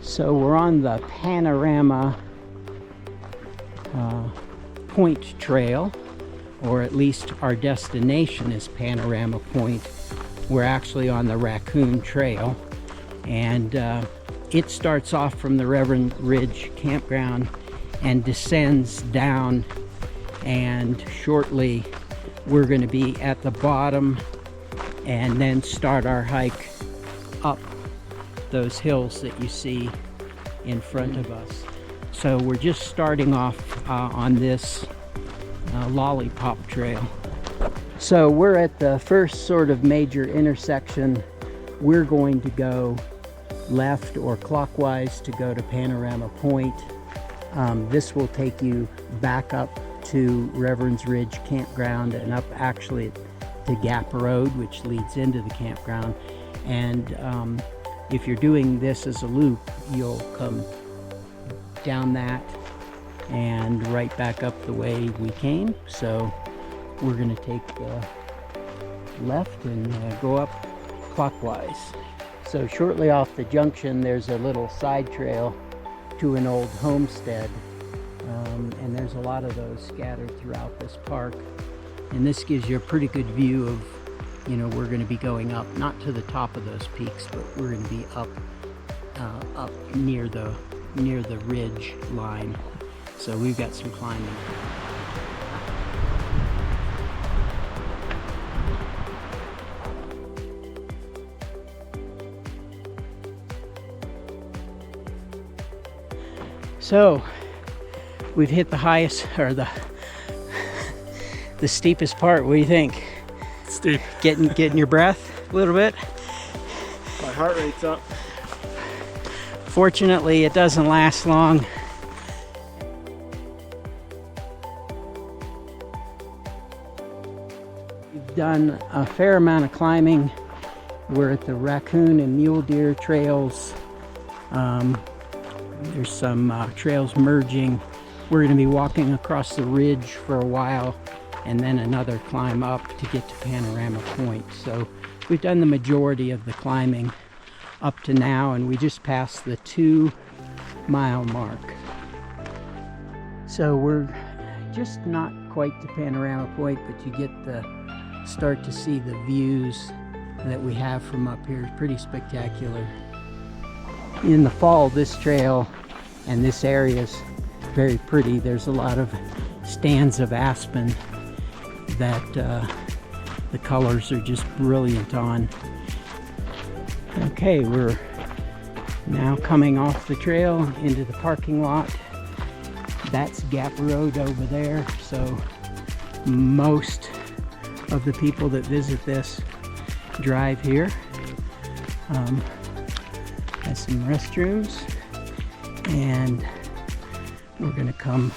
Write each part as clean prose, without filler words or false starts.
So we're on the Panorama Point Trail, or at least our destination is Panorama Point. We're actually on the Raccoon Trail, and it starts off from the Reverend Ridge Campground and descends down, and shortly we're going to be at the bottom and then start our hike up those hills that you see in front of us. So we're just starting off on this lollipop trail. So we're at the first sort of major intersection. We're going to go left or clockwise to go to Panorama Point. This will take you back up to Reverend's Ridge Campground and up actually to Gap Road, which leads into the campground. And if you're doing this as a loop, you'll come down that and right back up the way we came. So we're going to take left and go up clockwise. So shortly off the junction, there's a little side trail to an old homestead, and there's a lot of those scattered throughout this park. And this gives you a pretty good view of, you know, we're going to be going up, not to the top of those peaks, but we're going to be up near the ridge line. So we've got some climbing. So we've hit the highest, or the steepest part. What do you think? Steep. Getting your breath a little bit? My heart rate's up. Fortunately, it doesn't last long. We've done a fair amount of climbing. We're at the Raccoon and Mule Deer trails. There's some trails merging. We're going to be walking across the ridge for a while and then another climb up to get to Panorama Point. So we've done the majority of the climbing up to now, and we just passed the 2-mile mark. So we're just not quite to Panorama Point, but you get the start to see the views that we have from up here. It's pretty spectacular. In the fall, this trail and this area is very pretty. There's a lot of stands of aspen that the colors are just brilliant on. Okay, we're now coming off the trail into the parking lot. That's Gap Road over there. So most of the people that visit this drive here. Has some restrooms, and we're going to come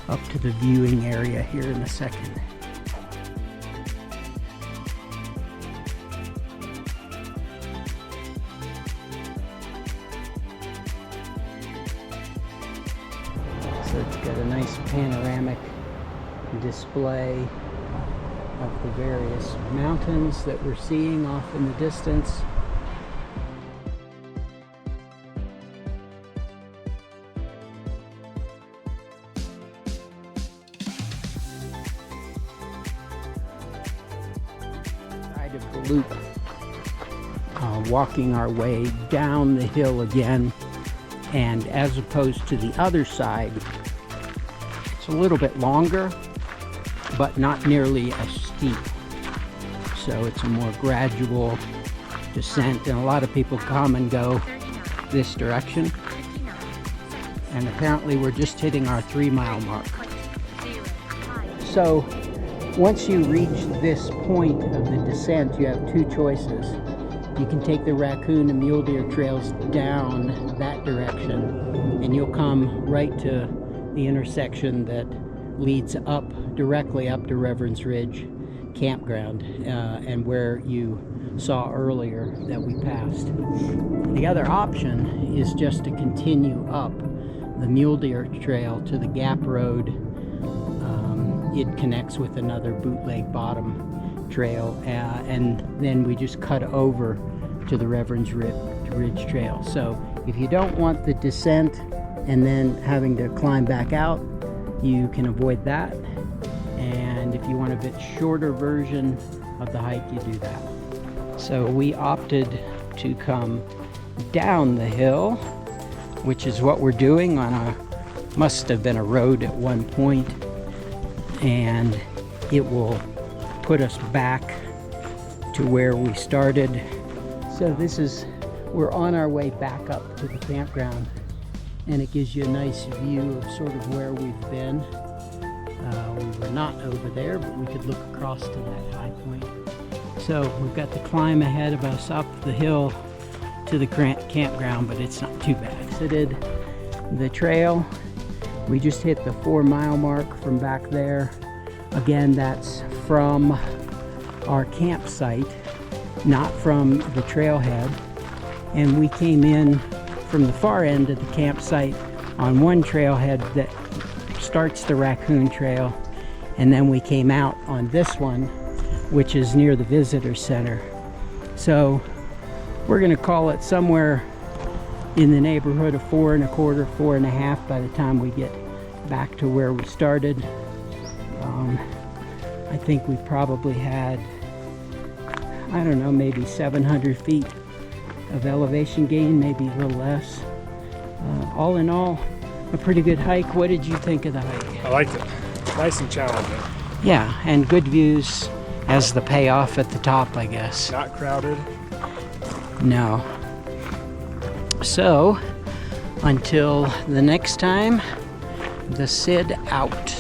up to the viewing area here in a second. So it's got a nice panoramic display of the various mountains that we're seeing off in the distance. Of the loop, walking our way down the hill again, and as opposed to the other side, it's a little bit longer but not nearly as steep, so it's a more gradual descent, and a lot of people come and go this direction. And apparently we're just hitting our 3-mile mark. So once you reach this point of the descent, you have two choices. You can take the Raccoon and Mule Deer trails down that direction, and you'll come right to the intersection that leads up, directly up to Reverend's Ridge Campground, and where you saw earlier that we passed. The other option is just to continue up the Mule Deer trail to the Gap Road. It connects with another bootleg bottom trail, and then we just cut over to the Reverend's Ridge Trail. So If you don't want the descent and then having to climb back out, you can avoid that. And if you want a bit shorter version of the hike, you do that. So we opted to come down the hill, which is what we're doing on a, must have been a road at one point, and it will put us back to where we started. So this is, we're on our way back up to the campground, and it gives you a nice view of sort of where we've been. We were not over there, but we could look across to that high point. So we've got the climb ahead of us up the hill to the campground, but it's not too bad. Exited the trail. We just hit the 4-mile mark from back there. Again, that's from our campsite, not from the trailhead. And we came in from the far end of the campsite on one trailhead that starts the Raccoon Trail, and then we came out on this one, which is near the visitor center. So we're going to call it somewhere in the neighborhood of 4.25, 4.5 by the time we get back to where we started. I think we probably had, I don't know, maybe 700 feet of elevation gain, maybe a little less. All in all, a pretty good hike. What did you think of the hike? I liked it. Nice and challenging. Yeah, and good views as the payoff at the top, I guess. Not crowded. No. So, until the next time, the Sid out.